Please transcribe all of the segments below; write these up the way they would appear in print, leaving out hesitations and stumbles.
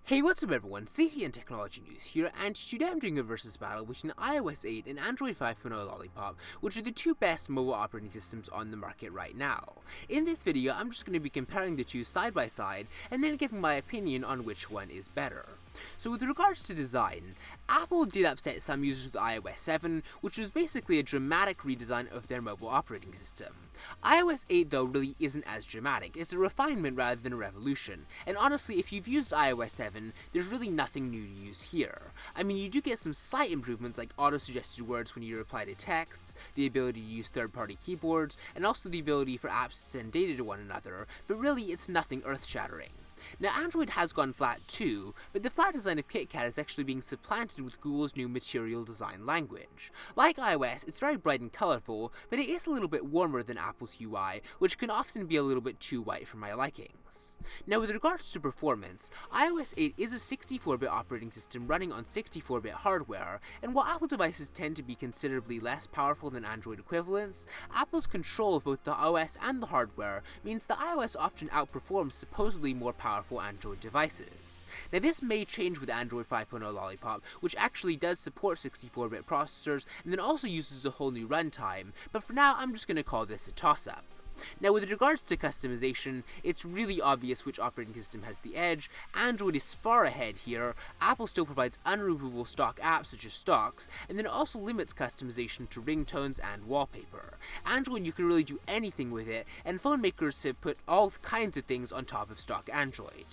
Hey, what's up everyone, CTNtechnologynews here, and today I'm doing a versus battle between iOS 8 and Android 5.0 Lollipop, which are the two best mobile operating systems on the market right now. In this video, I'm just going to be comparing the two side by side, and then giving my opinion on which one is better. So with regards to design, Apple did upset some users with iOS 7, which was basically a dramatic redesign of their mobile operating system. iOS 8 though really isn't as dramatic, it's a refinement rather than a revolution, and honestly if you've used iOS 7, there's really nothing new to use here. I mean, you do get some slight improvements like auto-suggested words when you reply to texts, the ability to use third-party keyboards, and also the ability for apps to send data to one another, but really it's nothing earth-shattering. Now, Android has gone flat too, but the flat design of KitKat is actually being supplanted with Google's new Material Design language. Like iOS, it's very bright and colorful, but it is a little bit warmer than Apple's UI, which can often be a little bit too white for my likings. Now, with regards to performance, iOS 8 is a 64-bit operating system running on 64-bit hardware, and while Apple devices tend to be considerably less powerful than Android equivalents, Apple's control of both the OS and the hardware means that iOS often outperforms supposedly more powerful Android devices. Now this may change with Android 5.0 Lollipop, which actually does support 64-bit processors and then also uses a whole new runtime, but for now I'm just going to call this a toss-up. Now with regards to customization, it's really obvious which operating system has the edge. Android is far ahead here. Apple still provides unremovable stock apps such as stocks, and then it also limits customization to ringtones and wallpaper. Android, you can really do anything with it, and phone makers have put all kinds of things on top of stock Android.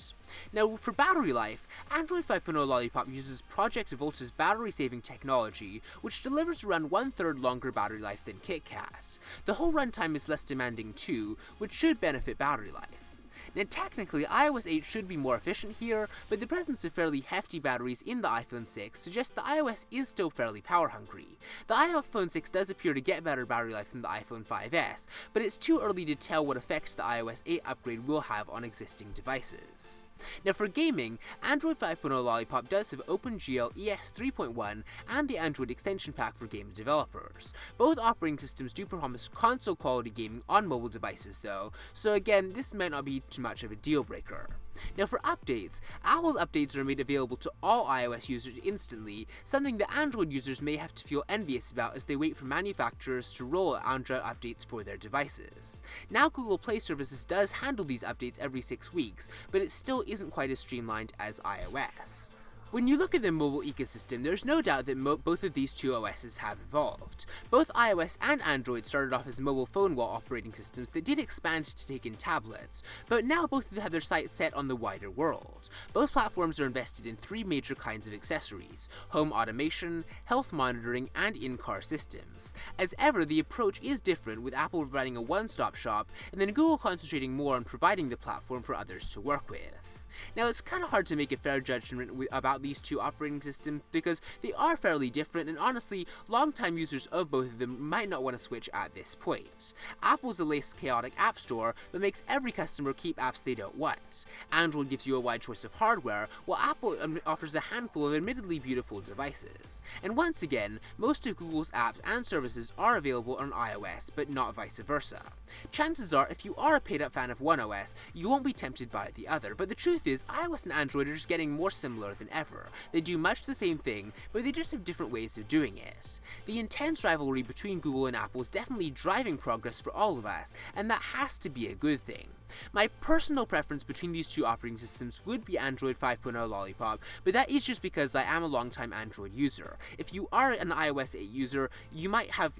Now for battery life, Android 5.0 Lollipop uses Project Volta's battery-saving technology, which delivers around 1/3 longer battery life than KitKat. The whole runtime is less demanding too, which should benefit battery life. Now technically, iOS 8 should be more efficient here, but the presence of fairly hefty batteries in the iPhone 6 suggests that iOS is still fairly power hungry. The iPhone 6 does appear to get better battery life than the iPhone 5S, but it's too early to tell what effect the iOS 8 upgrade will have on existing devices. Now for gaming, Android 5.0 Lollipop does have OpenGL ES 3.1 and the Android extension pack for game developers. Both operating systems do promise console quality gaming on mobile devices though, so again, this might not be too much of a deal breaker. Now for updates, Apple's updates are made available to all iOS users instantly, something that Android users may have to feel envious about as they wait for manufacturers to roll out Android updates for their devices. Now Google Play Services does handle these updates every 6 weeks, but it still isn't quite as streamlined as iOS. When you look at the mobile ecosystem, there's no doubt that both of these two OSs have evolved. Both iOS and Android started off as mobile phone wall operating systems that did expand to take in tablets, but now both have their sights set on the wider world. Both platforms are invested in three major kinds of accessories: home automation, health monitoring, and in-car systems. As ever, the approach is different, with Apple providing a one-stop shop, and then Google concentrating more on providing the platform for others to work with. Now it's kind of hard to make a fair judgment about these two operating systems because they are fairly different, and honestly, longtime users of both of them might not want to switch at this point. Apple's a less chaotic app store, but makes every customer keep apps they don't want. Android gives you a wide choice of hardware, while Apple offers a handful of admittedly beautiful devices. And once again, most of Google's apps and services are available on iOS, but not vice versa. Chances are, if you are a paid-up fan of one OS, you won't be tempted by the other, but the truth is, iOS and Android are just getting more similar than ever. They do much the same thing, but they just have different ways of doing it. The intense rivalry between Google and Apple is definitely driving progress for all of us, and that has to be a good thing. My personal preference between these two operating systems would be Android 5.0 Lollipop, but that is just because I am a longtime Android user. If you are an iOS 8 user, you might have,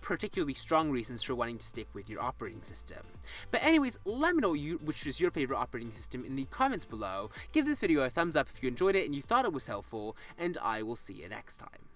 particularly strong reasons for wanting to stick with your operating system. But anyways, let me know which is your favorite operating system in the comments below. Give this video a thumbs up if you enjoyed it and you thought it was helpful, and I will see you next time.